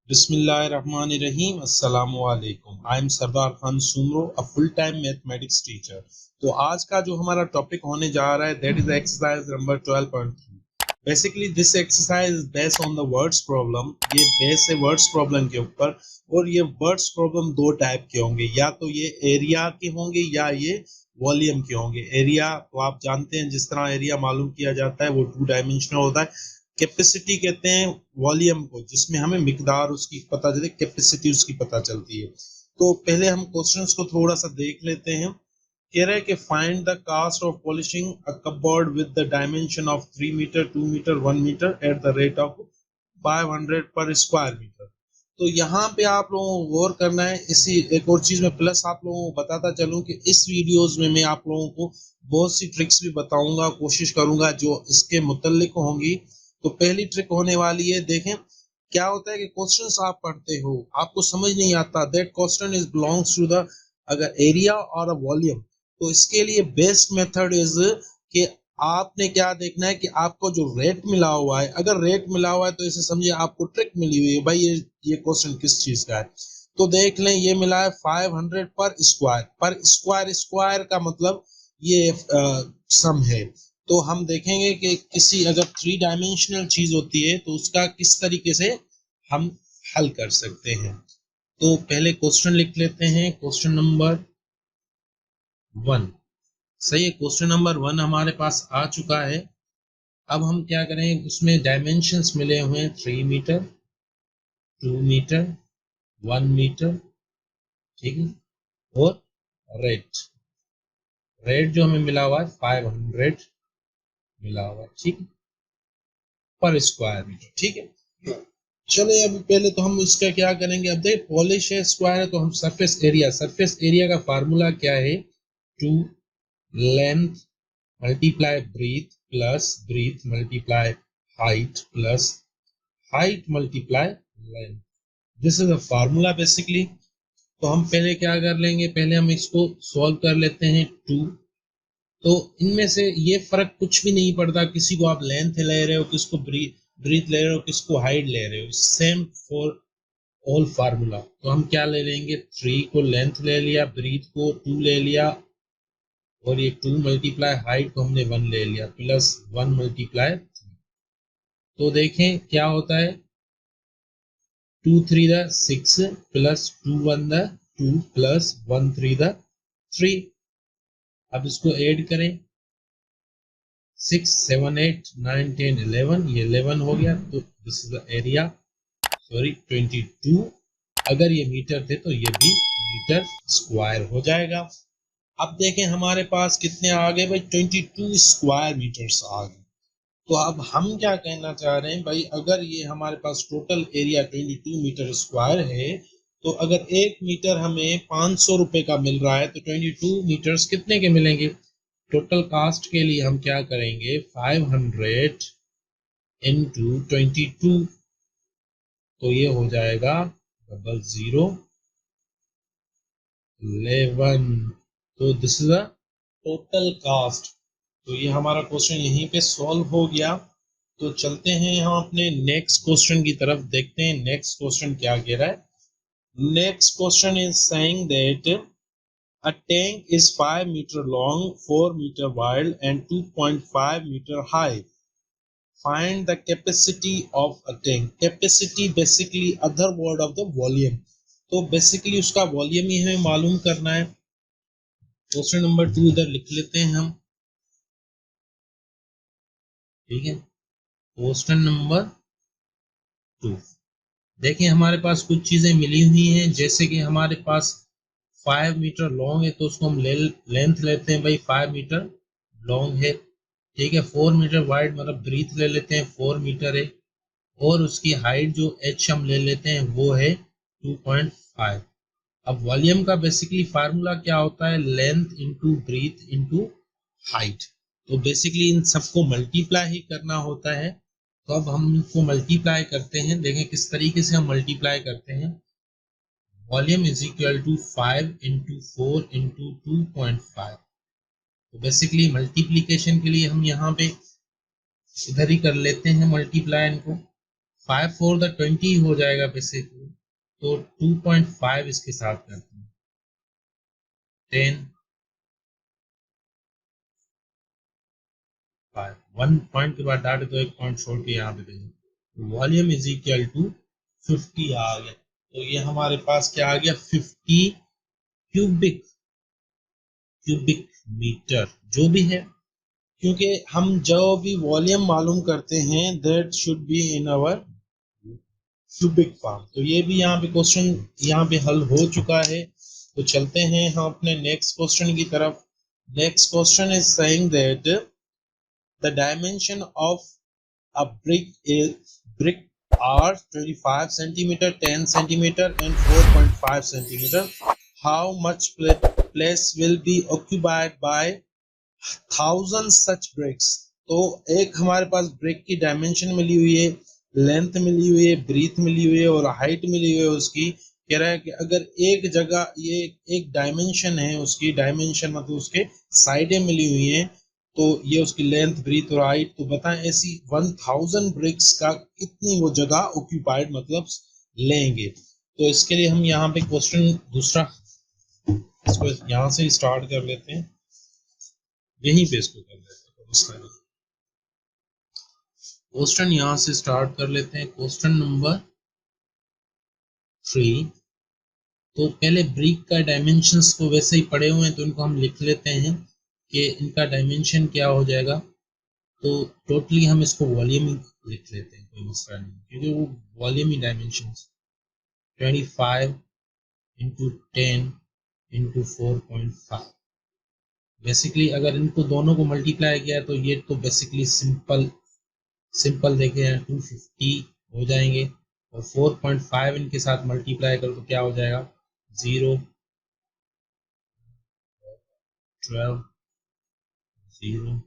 Bismillahirrahmanirrahim. Assalamu alaikum. I am Sardar Khan Sumro, a full-time mathematics teacher. तो आज का जो हमारा टॉपिक होने जा रहा है that is exercise number 12.3. Basically this exercise is based on the words problem. ये बेस है words problem के ऊपर और ये words problem दो टाइप के होंगे, या तो ये एरिया के होंगे या ये वॉल्यूम के होंगे। एरिया तो आप जानते हैं, जिस तरह एरिया मालूम किया जाता है वो 2 डायमेंशनल होता है। कैपेसिटी कहते हैं वॉल्यूम को, जिसमें हमें मिकदार उसकी पता चले, कैपेसिटी उसकी पता चलती है। तो पहले हम क्वेश्चंस को थोड़ा सा देख लेते हैं। कह रहे हैं कि find the cost of polishing a cupboard with the dimension of 3 metre 2 metre 1 metre at the rate of 500 per square metre. तो यहाँ पे आप लोगों को गौर करना है। इसी एक और चीज में प्लस आप लोगों को बताता चलूं कि इस वीडियोस में मैं आप लोगों को बहुत सी ट्रिक्स भी बताऊंगा, कोशिश करूंगा जो इसके मुतल्लिक होंगी। तो पहली ट्रिक होने वाली है, देखें क्या होता है कि क्वेश्चंस आप पढ़ते हो, आपको समझ नहीं आता, that question is belongs to the अगर एरिया और अ वॉल्यूम। तो इसके लिए बेस्ट मेथड इज कि आपने क्या देखना है कि आपको जो रेट मिला हुआ है, अगर रेट मिला हुआ है तो इसे समझिए आपको ट्रिक मिली हुई है, भाई ये क्वेश्चन किस चीज का है। तो देख लें, ये मिला है 500 पर स्क्वायर। पर स्क्वायर, स्क्वायर का मतलब ये सम है। तो हम देखेंगे कि किसी अगर 3 डायमेंशनल चीज होती है तो उसका किस तरीके से हम हल कर सकते हैं। तो पहले क्वेश्चन लिख लेते हैं, क्वेश्चन नंबर 1। सही है, क्वेश्चन नंबर 1 हमारे पास आ चुका है। अब हम क्या करें, उसमें डायमेंशंस मिले हुए हैं 3 मीटर 2 मीटर 1 मीटर, ठीक है, और रेट जो हमें मिला हुआ है 500 मिला हुआ है, ठीक है, पर स्क्वायर मीटर, ठीक है। चले अभी पहले तो हम इसका क्या करेंगे, अब देख पॉलिश है, स्क्वायर है, तो हम सरफेस एरिया का फार्मूला क्या है, 2 length multiply breadth plus breadth multiply height plus height multiply length. This is a formula basically. तो हम पहले क्या कर लेंगे, पहले हम इसको सॉल्व कर लेते हैं। 2, तो इनमें से ये फर्क कुछ भी नहीं पड़ता, किसी को आप लेंथ ले रहे हो, किसको ब्रीथ ले रहे हो, किसको हाइट ले रहे हो, सेम फॉर ऑल फार्मूला। तो हम क्या ले लेंगे, 3 को लेंथ ले लिया, ब्रीथ को 2 ले लिया, और ये 2 मल्टीप्लाई हाइट को हमने 1 ले लिया, प्लस 1 मल्टीप्लाई 3। तो देखें क्या होता है, 2 3 the 6 plus 2 1 the 2 plus 1 3 the 3। अब इसको ऐड करें, 6 7 8 9 10 11, ये 11 हो गया। तो this is the area, sorry 22। अगर ये मीटर थे तो ये भी मीटर स्क्वायर हो जाएगा। अब देखें हमारे पास कितने आ गए भाई, 22 स्क्वायर मीटर्स आ गए। तो अब हम क्या कहना चाह रहे हैं भाई, अगर ये हमारे पास टोटल एरिया 22 मीटर स्क्वायर है, तो अगर 1 मीटर हमें 500 रुपए का मिल रहा है, तो 22 मीटर्स कितने के मिलेंगे। टोटल कास्ट के लिए हम क्या करेंगे, 500 इंटू 22, तो ये हो जाएगा 00 11। तो this is a total cast. तो ये हमारा क्वेश्चन यहीं पे सॉल्व हो गया। तो चलते हैं हम अपने नेक्स्ट क्वेश्चन की तरफ, देखते हैं नेक्स्ट क्वेश्चन क्या कह रहा है। Next question is saying that a tank is 5 meter long, 4 meter wide and 2.5 meter high. Find the capacity of a tank. Capacity basically other word of the volume. तो basically उसका volume ही हमें मालूम करना है। क्वेश्चन नंबर 2 इधर लिख लेते हैं हम, ठीक है। क्वेश्चन नंबर 2, देखिए हमारे पास कुछ चीजें मिली हुई हैं, जैसे कि हमारे पास 5 मीटर लॉन्ग है, तो उसको हम लेंथ लेते हैं भाई 5 मीटर लॉन्ग है, ठीक है। 4 मीटर वाइड मतलब ब्रीथ ले लेते हैं 4 मीटर है, और उसकी हाइट जो h हम ले लेते हैं वो है 2.5। अब वॉल्यूम का बेसिकली फार्मूला क्या होता है, length into breadth into height. तो बेसिकली इन सबको मल्टीप्लाई ही करना होता है। तो अब हम इनको मल्टीप्लाई करते हैं, देखें किस तरीके से हम मल्टीप्लाई करते हैं। Volume is equal to 5 into 4 into 2.5। तो बेसिकली मल्टीप्लिकेशन के लिए हम यहाँ पे इधर ही कर लेते हैं मल्टीप्लाई इनको, 5 4 द 20 हो जाएगा बेसिकली, तो 2.5 इसके साथ करते हैं, 10 5 1 पॉइंट के बाद डाटे तो एक पॉइंट छोड़ के यहाँ पे देंगे, वॉल्यूम इज इक्वल टू 50 आ गया। तो ये हमारे पास क्या आ गया, 50 क्यूबिक मीटर जो भी है, क्योंकि हम जो भी वॉल्यूम मालूम करते हैं that should be in our cubic form. तो ये भी यहाँ पे क्वेश्चन यहाँ पे हल हो चुका है। तो चलते हैं हम अपने नेक्स्ट क्वेश्चन की तरफ। Next question is saying that the dimension of a brick are 25 centimeter, 10 centimeter and 4.5 centimeter. How much place will be occupied by 1000 such bricks? तो एक हमारे पास ब्रिक की डायमेंशन मिली हुई है, लेंथ मिली हुई है, ब्रीथ मिली हुई है और हाइट मिली हुई है उसकी। कह रहा है कि अगर एक जगह ये एक डायमेंशन है, उसकी डायमेंशन मतलब उसके साइडें मिली हुई हैं, तो ये उसकी लेंथ ब्रीथ और हाइट, तो बताएं ऐसी 1000 ब्रिक्स का कितनी वो जगह ऑक्यूपाइड मतलब लेंगे। तो इसके लिए हम यहाँ पे क्वेश्चन दूसरा इसको यहाँ से स्टार्ट कर लेते हैं, यहीं पे इसको कर लेते हैं। क्वेश्चन यहाँ से स्टार्ट कर लेते हैं, क्वेश्चन नंबर 3। तो पहले ब्रिक का डायमेंशंस को वैसे ही पड़े हुए हैं तो इनको हम लिख लेते हैं कि इनका डायमेंशन क्या हो जाएगा। तो टोटली हम इसको वॉल्यूम लिख लेते हैं, कोई मसला नहीं, क्योंकि वो वॉल्यूम ही डायमेंशन 25 इंटू 10 इंटू 4.5। बेसिकली अगर इनको दोनों को मल्टीप्लाई किया तो ये तो बेसिकली सिंपल देखे 250 हो जाएंगे, और 4.5 इनके साथ मल्टीप्लाई करो तो क्या हो जाएगा, 0 12 0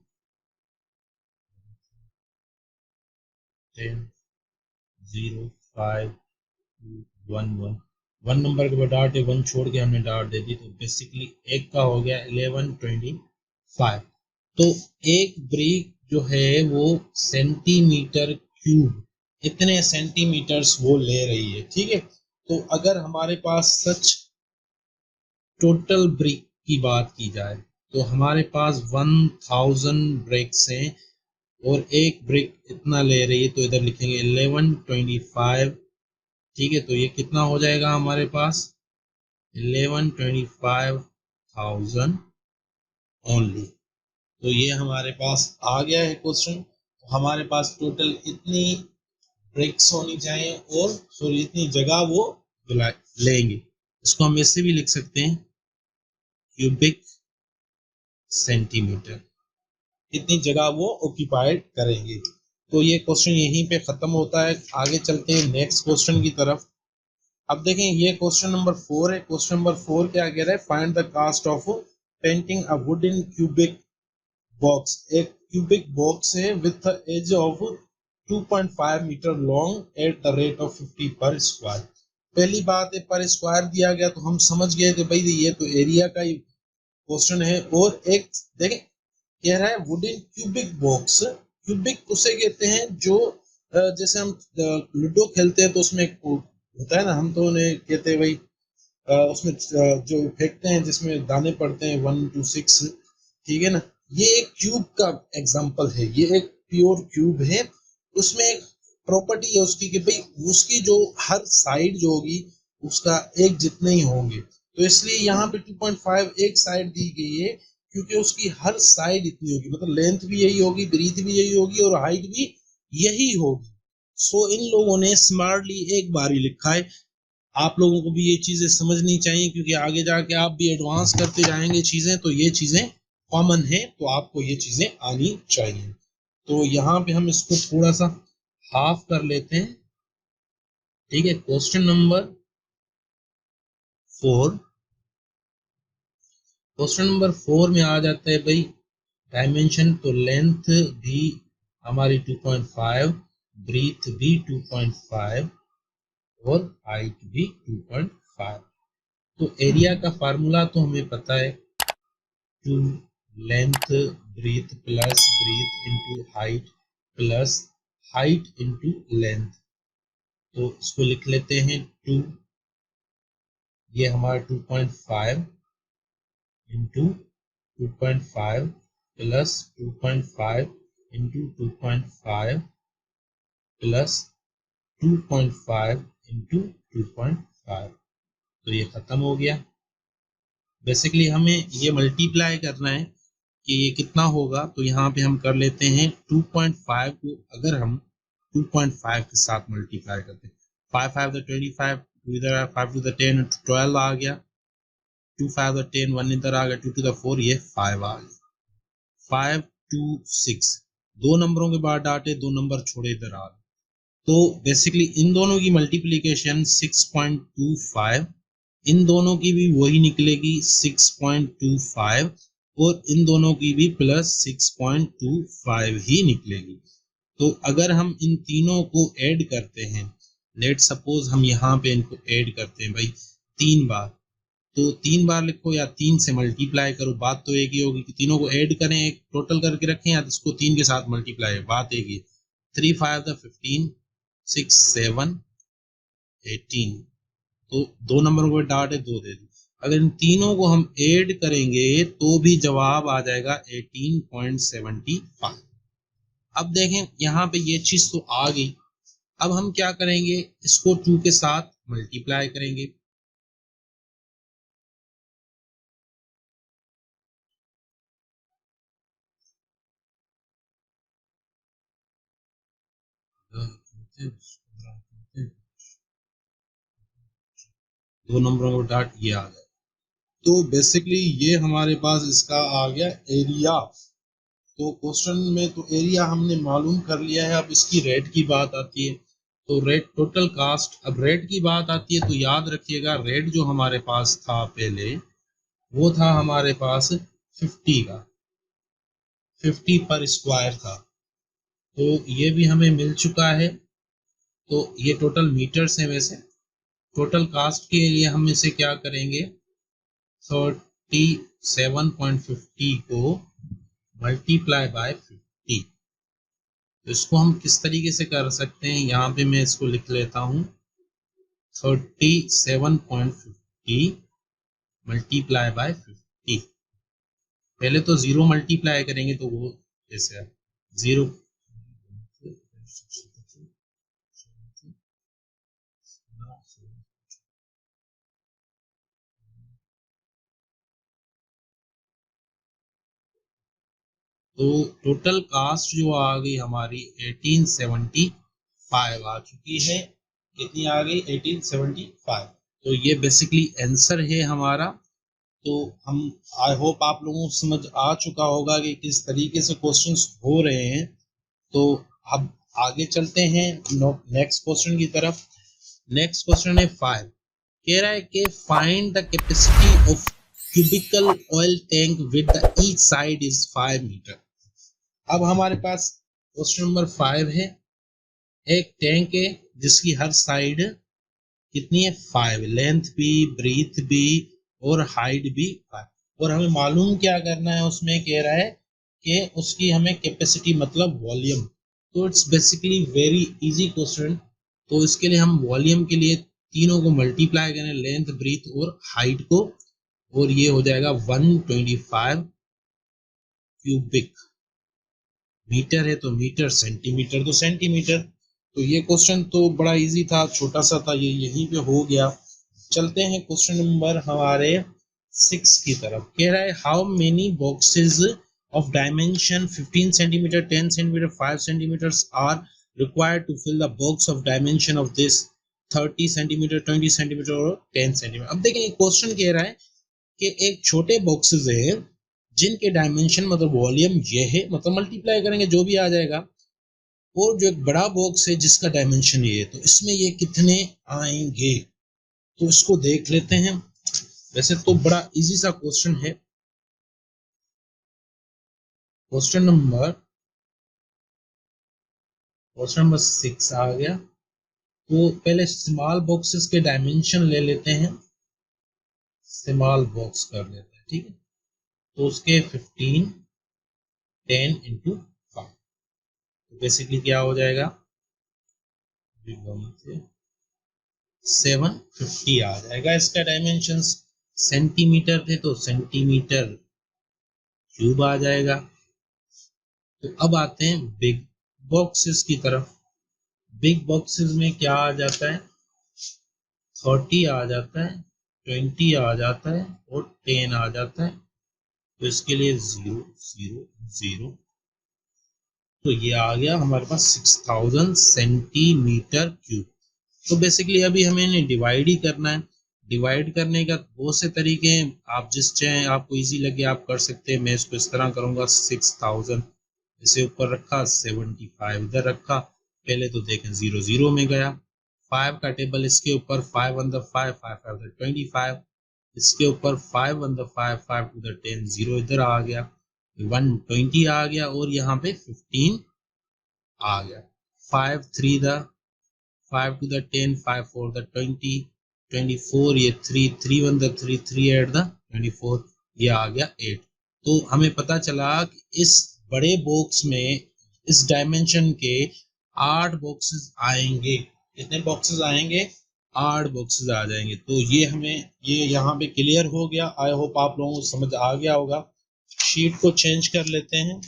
10 0 5 2 1 1 1 नंबर के बाद डाट है, 1 छोड़ के हमने डाट दे दी, तो बेसिकली एक का हो गया 1125। तो एक ब्रिक जो है वो सेंटीमीटर क्यूब, इतने सेंटीमीटर्स वो ले रही है, ठीक है। तो अगर हमारे पास सच टोटल ब्रिक की बात की जाए तो हमारे पास 1000 ब्रिक्स हैं और एक ब्रिक इतना ले रही है, तो इधर लिखेंगे 1125, ठीक है। तो ये कितना हो जाएगा हमारे पास, 1125,000 ओनली। तो ये हमारे पास आ गया है क्वेश्चन। तो हमारे पास टोटल इतनी ब्रिक्स होनी चाहिए और सॉरी इतनी जगह वो लेंगे। इसको हम ऐसे भी लिख सकते हैं, क्यूबिक सेंटीमीटर, इतनी जगह वो ऑक्यूपाइड करेंगे। तो ये क्वेश्चन यहीं पे खत्म होता है। आगे चलते हैं नेक्स्ट क्वेश्चन की तरफ। अब देखें ये क्वेश्चन नंबर 4 है। क्वेश्चन नंबर 4 क्या कह रहा है, find the cost of painting a wooden cubic box. एक क्यूबिक बॉक्स है with edge of 2.5 metre long at the rate of 50 per square. पहली बात है पर स्क्वायर दिया गया तो हम समझ गए थे भाई ये तो एरिया का ही क्वेश्चन है। और एक देखें कह रहा है वुडन क्यूबिक बॉक्स, क्यूबिक उसे कहते हैं जो जैसे हम लूडो खेलते हैं तो उसमें होता है ना, हम तो उन्हें कहते हैं भाई उसमें जो फेंकते हैं जिसमें दाने पड़ते हैं 1 to 6, ठीक है ना। ये एक क्यूब का एग्जांपल है, ये एक प्योर क्यूब है। उसमें एक प्रॉपर्टी है उसकी कि भाई उसकी जो हर साइड जो होगी उसका एक जितने ही होंगे, तो इसलिए यहाँ पे 2.5 एक साइड दी गई है क्योंकि उसकी हर साइड इतनी होगी, मतलब लेंथ भी यही होगी, ब्रीथ भी यही होगी और हाइट भी यही होगी। सो इन लोगों ने स्मार्टली एक बार ही लिखा है। आप लोगों को भी ये चीजें समझनी चाहिए क्योंकि आगे जाके आप भी एडवांस करते जाएंगे चीजें, तो ये चीजें कॉमन है, तो आपको ये चीजें आनी चाहिए। तो यहाँ पे हम इसको थोड़ा सा हाफ कर लेते हैं, ठीक है। क्वेश्चन नंबर 4, क्वेश्चन नंबर 4 में आ जाता है भाई डायमेंशन। तो लेंथ भी हमारी 2.5, ब्रीथ भी 2.5 और हाइट भी 2.5। तो एरिया का फार्मूला तो हमें पता है, 2 length breadth plus breadth into height plus height into length. तो इसको लिख लेते हैं 2, ये हमारा 2.5 into 2.5 plus 2.5 into 2.5 plus 2.5 into 2.5। तो ये खत्म हो गया। बेसिकली हमें ये मल्टीप्लाई करना है कि ये कितना होगा। तो यहाँ पे हम कर लेते हैं 2.5 को अगर हम 2.5 के साथ मल्टीप्लाई करते हैं, 5 5 द 25, इधर 5 टू द 10 12 आ गया, 2 5 द 10 1 इधर आ गया, 2 टू द 4 ये 5 आ गया, 5 2 6 दो नंबरों के बाद डाटे, दो नंबर छोड़े इधर आ गए। तो बेसिकली इन दोनों की मल्टीप्लिकेशन 6.25, इन दोनों की भी वही निकलेगी 6.25 और इन दोनों की भी प्लस 6.25 ही निकलेगी। तो अगर हम इन तीनों को ऐड करते हैं, लेट सपोज हम यहाँ पे इनको ऐड करते हैं भाई 3 बार, तो 3 बार लिखो या 3 से मल्टीप्लाई करो, बात तो एक ही होगी कि तीनों को ऐड करें, एक टोटल करके रखें या इसको 3 के साथ मल्टीप्लाई, बात एक ही। 3 5 द 15, 6 7 18, तो दो नंबरों को डाट है 2 दे दी। अगर इन तीनों को हम ऐड करेंगे तो भी जवाब आ जाएगा 18.75। अब देखें यहाँ पे ये चीज तो आ गई। अब हम क्या करेंगे, इसको 2 के साथ मल्टीप्लाई करेंगे। दो नंबरों को डाट ये आ गया। तो बेसिकली ये हमारे पास इसका आ गया एरिया। तो क्वेश्चन में तो एरिया हमने मालूम कर लिया है। अब इसकी रेट की बात आती है, तो रेट टोटल कास्ट। अब रेट की बात आती है तो याद रखिएगा रेट जो हमारे पास था पहले वो था हमारे पास 50 का, 50 पर स्क्वायर था। तो ये भी हमें मिल चुका है। तो ये टोटल मीटर्स है। वैसे टोटल कास्ट के लिए हम इसे क्या करेंगे, 37.50 को मल्टीप्लाई बाय 50। तो इसको हम किस तरीके से कर सकते हैं, यहाँ पे मैं इसको लिख लेता हूँ 37.50 मल्टीप्लाई बाय 50। पहले तो 0 मल्टीप्लाई करेंगे तो वो जैसे 0, तो टोटल कास्ट जो आ गई हमारी 1875 आ चुकी है। कितनी आ गई, 1875। तो ये बेसिकली आंसर है हमारा। तो हम आई होप आप लोगों को समझ आ चुका होगा कि किस तरीके से क्वेश्चंस हो रहे हैं। तो अब आगे चलते हैं नेक्स्ट क्वेश्चन की तरफ। नेक्स्ट क्वेश्चन है 5। कह रहा है कि find the capacity of cubical oil tank with the each side is 5 metre. अब हमारे पास क्वेश्चन नंबर 5 है। एक टैंक है जिसकी हर साइड कितनी है, 5, लेंथ भी, ब्रीथ भी और हाइट भी 5। और हमें मालूम क्या करना है, उसमें कह रहा है कि उसकी हमें कैपेसिटी मतलब वॉल्यूम। तो it's basically very easy question. तो इसके लिए हम वॉल्यूम के लिए तीनों को मल्टीप्लाई करें, लेंथ ब्रीथ और हाइट को, और ये हो जाएगा 125 क्यूबिक। मीटर है तो मीटर, सेंटीमीटर तो सेंटीमीटर। तो ये क्वेश्चन तो बड़ा इजी था, छोटा सा था, ये यहीं पे हो गया। चलते हैं क्वेश्चन नंबर हमारे 6 की तरफ। कह रहा है how many boxes of dimension 15 centimetre, 10 centimetre, 5 centimetres are required to fill the box of dimension of this 30 centimetre, 20 centimetre और 10 सेंटीमीटर। अब देखें क्वेश्चन कह रहा है कि एक छोटे बॉक्सेस है जिनके डायमेंशन मतलब वॉल्यूम ये है, मतलब मल्टीप्लाई करेंगे जो भी आ जाएगा, और जो एक बड़ा बॉक्स है जिसका डायमेंशन ये है, तो इसमें ये कितने आएंगे। तो इसको देख लेते हैं। वैसे तो बड़ा इजी सा क्वेश्चन है। क्वेश्चन नंबर 6 आ गया। तो पहले स्मॉल बॉक्सेस के डायमेंशन ले लेते हैं, स्मॉल बॉक्स कर लेते हैं, ठीक है। तो उसके 15 10 इंटू 5, तो बेसिकली क्या हो जाएगा, 750 आ जाएगा। इसका डायमेंशंस सेंटीमीटर थे तो सेंटीमीटर क्यूब आ जाएगा। तो अब आते हैं बिग बॉक्सेस की तरफ। बिग बॉक्सेस में क्या आ जाता है, 30 आ जाता है, 20 आ जाता है और 10 आ जाता है। तो इसके लिए 0 0 0, तो ये आ गया हमारे पास 6000 सेंटीमीटर क्यूब। तो बेसिकली अभी हमें इन्हें डिवाइड ही करना है। डिवाइड करने का बहुत से तरीके हैं, आप जिस चाहें आपको इजी लगे आप कर सकते हैं। मैं इसको इस तरह करूंगा, 6000 इसे ऊपर रखा, 75 इधर रखा। पहले तो देखें 0 0 में गया, 5 का टेबल इसके ऊपर, 5 1 5 5 5 25, इसके ऊपर 5 1 5 5 टू द 10, 0 इधर आ गया, 120 आ गया और यहाँ पे 15 आ गया, 5 3 द 5 to the 10, 5 4 the 20, 24, ये 3 3 1 the 3 3 8 the 24, ये आ गया 8। तो हमें पता चला कि इस बड़े बॉक्स में इस डायमेंशन के 8 बॉक्सेस आएंगे। कितने बॉक्सेस आएंगे, 8 बॉक्सेस आ जाएंगे। तो ये हमें ये यहाँ पे क्लियर हो गया। आई होप आप लोगों को समझ आ गया होगा। शीट को चेंज कर लेते हैं,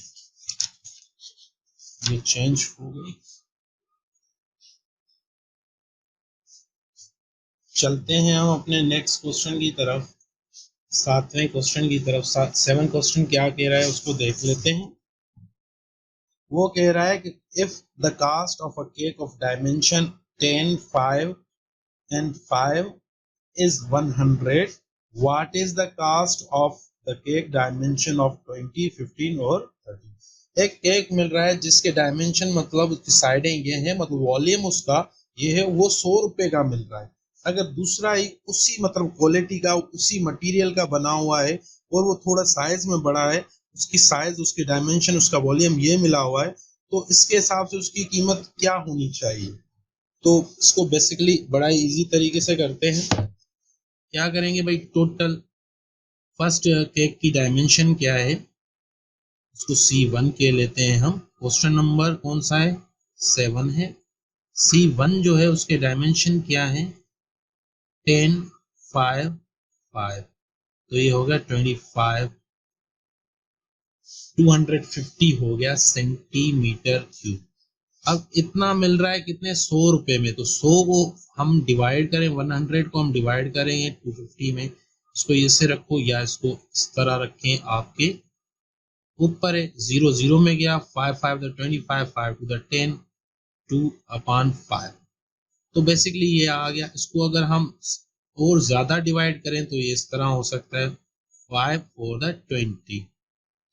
ये चेंज हो गई। चलते हैं हम अपने नेक्स्ट क्वेश्चन की तरफ, 7वें क्वेश्चन की तरफ। 7 क्वेश्चन क्या कह रहा है उसको देख लेते हैं। वो कह रहा है कि if the cost of a cake of dimension 10 5 and 5 is 100, what is the cost of the cake dimension of 20 15 और 30। एक केक मिल रहा है जिसके डायमेंशन मतलब उसकी साइडें ये हैं, मतलब वॉल्यूम उसका ये है, वो 100 रुपए का मिल रहा है। अगर दूसरा ही उसी मतलब क्वालिटी का उसी मटेरियल का बना हुआ है और वो थोड़ा साइज में बड़ा है, उसकी साइज उसकी डायमेंशन उसका वॉल्यूम ये मिला हुआ है, तो इसके हिसाब से उसकी कीमत क्या होनी चाहिए। तो इसको बेसिकली बड़ा ही इजी तरीके से करते हैं। क्या करेंगे भाई, टोटल फर्स्ट केक की डायमेंशन क्या है, उसको C1 के लेते हैं हम। क्वेश्चन नंबर कौन सा है, 7 है। C1 जो है उसके डायमेंशन क्या है, 10 5 5, तो ये हो गया 25, 250 हो गया सेंटीमीटर क्यूब। अब इतना मिल रहा है कितने, 100 रुपए में। तो 100 को हम डिवाइड करें, 100 को हम डिवाइड करेंगे 250 में। इसको ऐसे रखो या इसको इस तरह रखें, आपके ऊपर है, 0 0 में गया, 5 5 द 25, 5 टू द 10, 2/5। तो बेसिकली ये आ गया। इसको अगर हम और ज्यादा डिवाइड करें तो ये इस तरह हो सकता है, 5 4 द 20,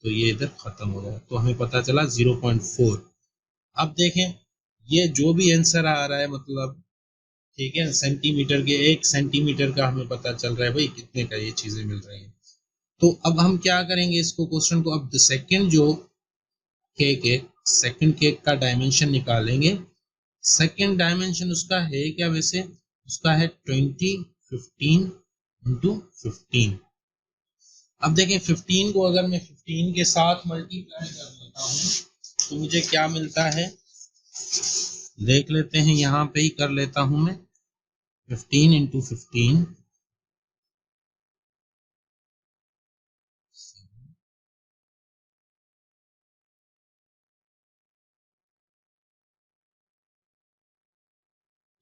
तो ये इधर खत्म हो जाए। तो हमें पता चला 0.4। अब देखें ये जो भी आंसर आ रहा है, मतलब ठीक है, सेंटीमीटर के 1 सेंटीमीटर का हमें पता चल रहा है भाई कितने का ये चीजें मिल रही हैं। तो अब हम क्या करेंगे इसको क्वेश्चन को, अब सेकंड जो केक है, सेकंड केक का डायमेंशन निकालेंगे। सेकंड डायमेंशन उसका है क्या, वैसे उसका है 20 15 इंटू 15। अब देखें 15 को अगर मैं 15 के साथ मल्टीप्लाई कर लेता हूँ तो मुझे क्या मिलता है, देख लेते हैं, यहाँ पे ही कर लेता हूं मैं। 15 इंटू 15,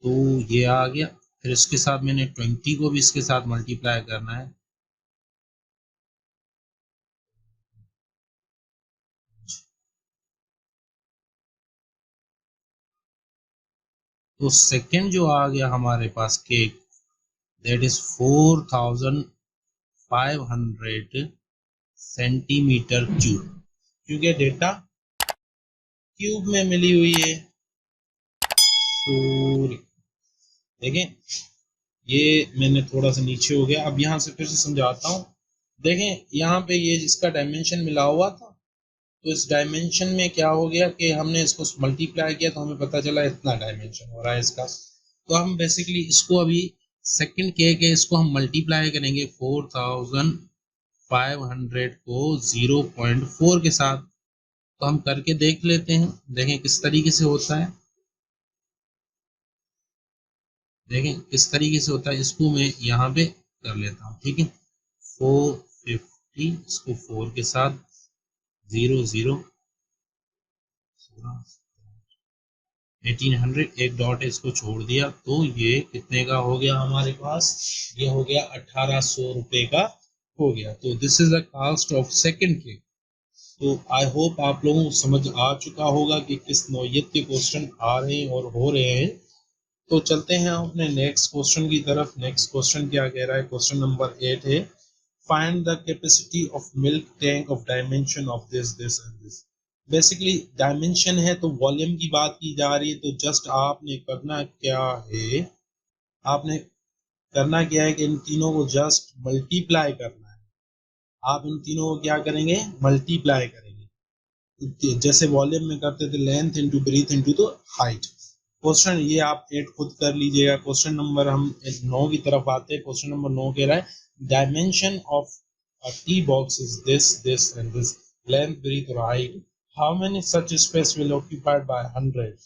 तो ये आ गया। फिर इसके साथ मैंने 20 को भी इसके साथ मल्टीप्लाई करना है, तो सेकंड जो आ गया हमारे पास cake, that is 4500 centimetre cube, क्योंकि डेटा क्यूब में मिली हुई है। सॉरी, देखें ये मैंने थोड़ा सा नीचे हो गया। अब यहाँ से फिर से समझाता हूँ। देखें यहाँ पे ये जिसका डायमेंशन मिला हुआ था, तो इस डायमेंशन में क्या हो गया कि हमने इसको मल्टीप्लाई किया तो हमें पता चला इतना डायमेंशन हो रहा है इसका। तो हम बेसिकली इसको अभी सेकंड के इसको हम मल्टीप्लाई करेंगे, 500 को 0.4 के साथ। तो हम करके देख लेते हैं, देखें किस तरीके से होता है, देखें किस तरीके से होता है। इसको मैं यहाँ पे कर लेता हूँ, ठीक है। 450 इसको 4 के साथ 0 0 1800 एक डॉट इसको छोड़ दिया, तो ये कितने का हो गया हमारे पास, ये हो गया 1800 रुपए का हो गया। तो this is the cost of second cake. तो आई होप आप लोगों को समझ आ चुका होगा कि किस नौयत के क्वेश्चन आ रहे हैं और हो रहे हैं। तो चलते हैं अपने नेक्स्ट क्वेश्चन की तरफ। नेक्स्ट क्वेश्चन क्या कह रहा है, क्वेश्चन नंबर 8 है, find the capacity of milk tank of dimension of this this and this. Basically dimension है तो वॉल्यूम की बात की जा रही है। तो जस्ट आपने करना क्या है, आपने करना क्या है कि इन तीनों को जस्ट मल्टीप्लाई करना है। आप इन तीनों को क्या करेंगे, मल्टीप्लाई करेंगे, जैसे वॉल्यूम में करते थे, लेंथ इंटू ब्रीथ इंटू तो हाइट। क्वेश्चन ये आप एड खुद कर लीजिएगा। क्वेश्चन नंबर हम 9 की तरफ आते हैं। क्वेश्चन नंबर 9 कह रहा है, dimension of a T box is this this and this, length breadth और height, how many such space will occupied by 100।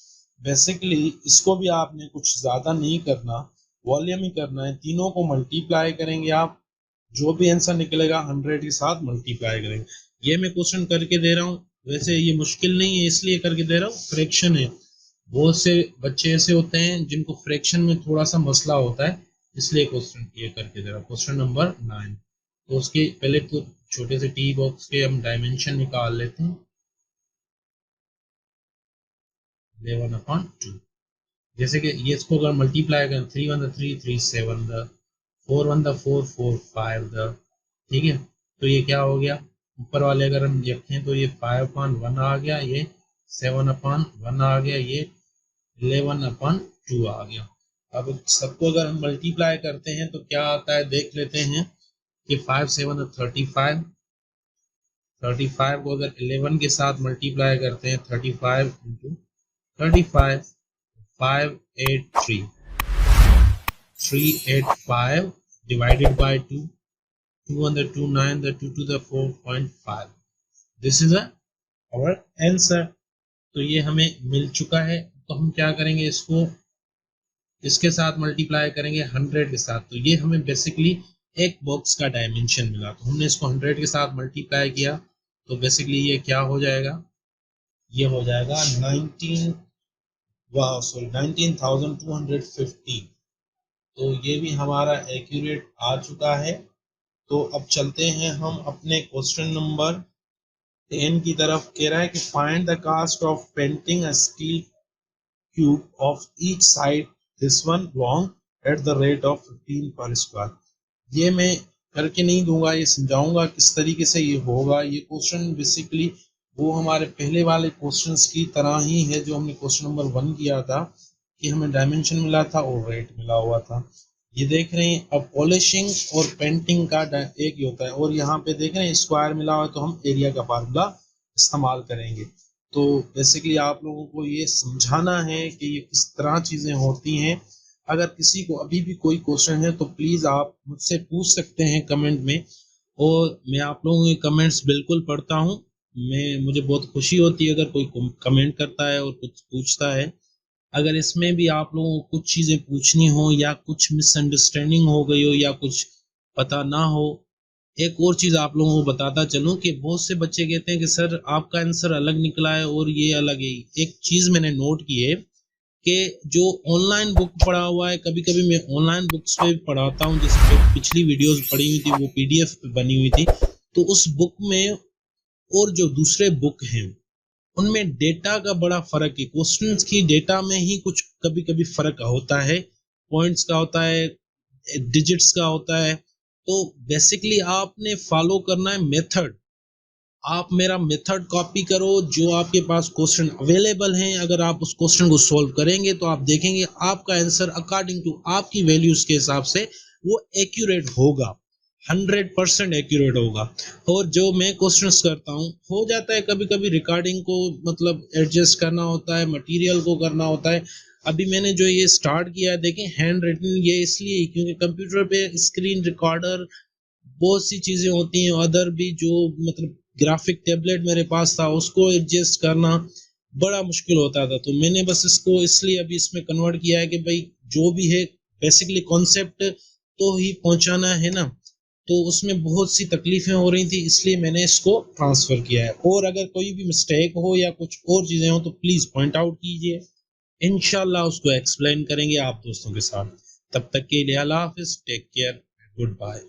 Basically इसको भी आपने कुछ ज्यादा नहीं करना, वॉल्यूम ही करना है। तीनों को मल्टीप्लाई करेंगे आप, जो भी आंसर निकलेगा 100 के साथ मल्टीप्लाई करेंगे। ये मैं क्वेश्चन करके दे रहा हूँ, वैसे ये मुश्किल नहीं है इसलिए करके दे रहा हूँ, फ्रैक्शन है। बहुत से बच्चे ऐसे होते हैं जिनको फ्रैक्शन में थोड़ा सा मसला होता है, इसलिए क्वेश्चन ये करके दे रहा हूँ। क्वेश्चन नंबर 9, तो उसके पहले तो छोटे से टी बॉक्स के हम डायमेंशन निकाल लेते हैं। 11/2, जैसे कि ये इसको अगर मल्टीप्लाई करें, 3 1 3 3 7 4 1 4 4 5 ठीक है। तो ये क्या हो गया, ऊपर वाले अगर हम देखें तो ये 5/1 आ गया, ये 7/1 आ गया, ये 11/2 आ गया। अब सबको अगर हम मल्टीप्लाई करते हैं तो क्या आता है देख लेते हैं कि 5 7 35, 35 को अगर 11 के साथ मल्टीप्लाई करते हैं, 35 into 35, 583, 385 divided by 2, 2 on the 2 9, the 2 to the 4.5, this is our answer। तो ये हमें मिल चुका है। तो हम क्या करेंगे, इसको इसके साथ मल्टीप्लाई करेंगे 100 के साथ। तो ये हमें बेसिकली एक बॉक्स का डायमेंशन मिला, तो हमने इसको 100 के साथ मल्टीप्लाई किया, तो बेसिकली ये क्या हो जाएगा, ये हो जाएगा 19,250। तो ये भी हमारा एक्यूरेट आ चुका है। तो अब चलते हैं हम अपने क्वेश्चन नंबर 10 की तरफ। कह रहा है कि find the cost of painting a steel cube of each side this one long at the rate of 15 per square. ये मैं करके नहीं दूंगा, ये समझाऊंगा किस तरीके से ये होगा। ये क्वेश्चन बेसिकली वो हमारे पहले वाले क्वेश्चंस की तरह ही है जो हमने क्वेश्चन नंबर 1 किया था, कि हमें डायमेंशन मिला था और रेट मिला हुआ था। ये देख रहे हैं, अब पॉलिशिंग और पेंटिंग का एक ही होता है, और यहाँ पे देख रहे हैं स्क्वायर मिला हुआ है, तो हम एरिया का फार्मूला इस्तेमाल करेंगे। तो बेसिकली आप लोगों को ये समझाना है कि ये किस तरह चीज़ें होती हैं। अगर किसी को अभी भी कोई क्वेश्चन है तो प्लीज़ आप मुझसे पूछ सकते हैं कमेंट में, और मैं आप लोगों के कमेंट्स बिल्कुल पढ़ता हूँ। मुझे बहुत खुशी होती है अगर कोई कमेंट करता है और कुछ पूछता है। अगर इसमें भी आप लोगों को कुछ चीज़ें पूछनी हो, या कुछ मिसअंडरस्टैंडिंग हो गई हो, या कुछ पता ना हो, एक और चीज़ आप लोगों को बताता चलूं कि बहुत से बच्चे कहते हैं कि सर आपका आंसर अलग निकला है और ये अलग है। एक चीज़ मैंने नोट की है कि जो ऑनलाइन बुक पढ़ा हुआ है, कभी कभी मैं ऑनलाइन बुक्स पे भी पढ़ाता हूँ, जैसे जो पिछली वीडियोस पढ़ी हुई थी वो PDF पे बनी हुई थी, तो उस बुक में और जो दूसरे बुक हैं उनमें डेटा का बड़ा फर्क है। क्वेश्चंस की डेटा में ही कुछ कभी कभी फर्क होता है, पॉइंट्स का होता है, डिजिट्स का होता है। तो बेसिकली आपने फॉलो करना है मेथड। आप मेरा मेथड कॉपी करो, जो आपके पास क्वेश्चन अवेलेबल हैं, अगर आप उस क्वेश्चन को सॉल्व करेंगे तो आप देखेंगे आपका आंसर अकॉर्डिंग टू आपकी वैल्यूज के हिसाब से वो एक्यूरेट होगा, 100% एक्यूरेट होगा। और जो मैं क्वेश्चंस करता हूँ, हो जाता है कभी कभी रिकॉर्डिंग को मतलब एडजस्ट करना होता है, मटेरियल को करना होता है। अभी मैंने जो ये स्टार्ट किया है, देखें हैंड रिटन, ये इसलिए क्योंकि कंप्यूटर पे स्क्रीन रिकॉर्डर बहुत सी चीज़ें होती हैं अदर भी, जो मतलब ग्राफिक टैबलेट मेरे पास था उसको एडजस्ट करना बड़ा मुश्किल होता था। तो मैंने बस इसको इसलिए अभी इसमें कन्वर्ट किया है कि भाई जो भी है बेसिकली कॉन्सेप्ट तो ही पहुंचाना है ना, तो उसमें बहुत सी तकलीफ़ें हो रही थी, इसलिए मैंने इसको ट्रांसफ़र किया है। और अगर कोई भी मिस्टेक हो या कुछ और चीज़ें हो तो प्लीज़ पॉइंट आउट कीजिए, इंशाल्लाह उसको एक्सप्लेन करेंगे आप दोस्तों के साथ। तब तक के लिए अल्लाह हाफ़िज़, टेक केयर, गुड बाय।